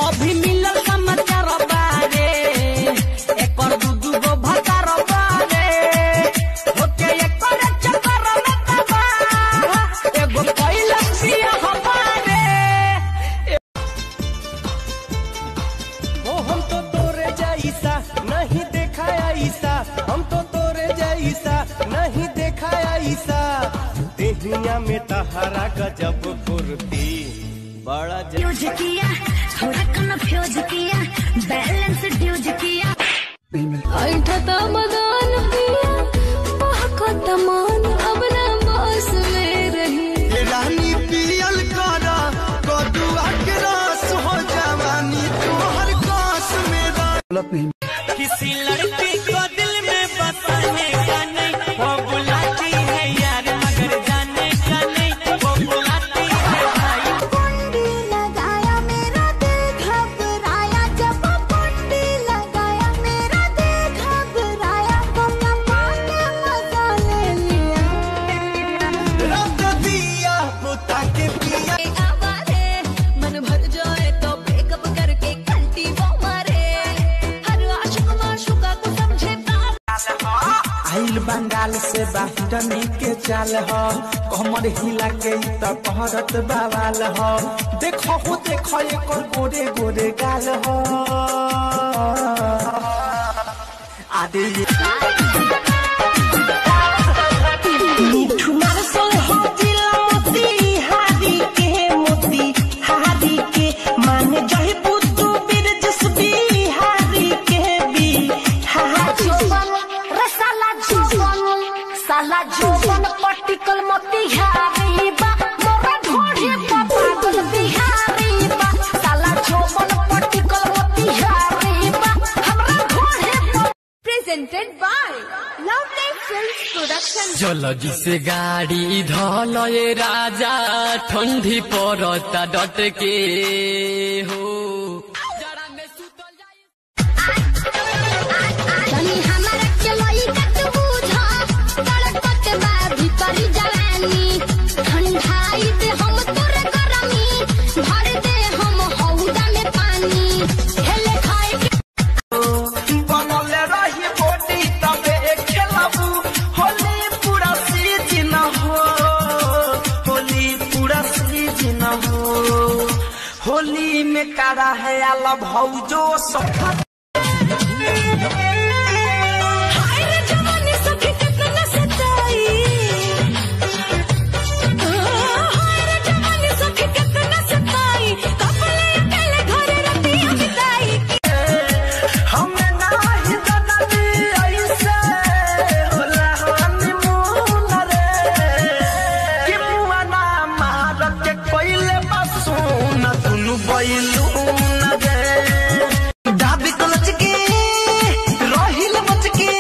अभी मिलल समाचार बारे एकर दूधू गो भतार बारे होके एकर चक्कर में तबा एगो पहिला सिया हमारे ओ हम तो तोरे जैसा नहीं देखा ऐसा, हम तो तोरे जैसा नहीं देखा ऐसा, देहिया में तहरा गजब फुर्ती बड़ा यूज किया थोड़ा कन्फ्यूज किया बैलेंस ड्यूज किया ऐठा मदान पिया महकत मान अब ना बस में रही रानी पियल करा कदुआ के रस हो जवानी तोहर कास में किसी लड़की को दिल में बसाने का नहीं वो बुलाती है यार मगर जाने का नहीं वो बुलाती है भाई कुंडी लगाया मेरा दिल घबराया जब कुंडी लगाया मेरा दिल घबराया तो माने मजा ले लिया रख दिया बुता के पिया आवारे मन भर जाए तो ब्रेकअप करके घंटी वो मारे हर आशिक माशुका को समझे आइल बंगाल से बाहर के चाल हो कमर हिला के तो कहरत बवाल हो देखो एकर गोरे गोरे गाल हो आदे मिठू मारसल हो दिला मोती हारी के माने जही बुद्धू बीर जस बिहारी के जोबन रसाला जोबन साला जोबन पटिकल मोती हारी बा मोरा ढोढ़ी पागल बिहारी बा साला जोबन पटिकल मोती हारी बा हमरा ढोढ़ी presented by lovely films production जलगी से गाड़ी धल ये राजा ठंडी पड़ता डट के हो तनी हमरा के लई कत बुझा तड़पत बा भीतरी जवानी ठंडाई दे हम तोरे गरमी भर दे हम हौदा में पानी हेले खाए के बनल रही बोटी तबे खेलबू होली पूरा सीजन हो होली पूरा सीजन हो होली में कारा है आला भौजो सखा हाय रे जवानी सखी कितना सताई हाय रे जवानी सखी कितना सताई कपले अकेले घरे रतिया बिताई हमें नाही जननी ऐसे होला हनीमून रे कि मुआ ना मार के कोइले बसून दुनु बैलून रे दाबी कलच के रोहिल बच के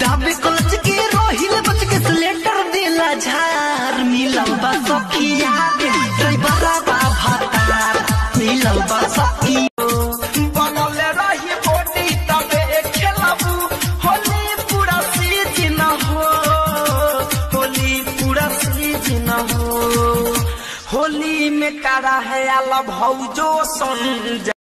दाबी कलच के रोहिल बच के स्लेटर दिला झार मिलल बा सखिया ड्राइवर बा भातार मिलल बा सखिया बनल रही बोटी तबे खेलबू होली पूरा सीजन हो होली पूरा सीजन हो होली में कारा है आला भौजो सन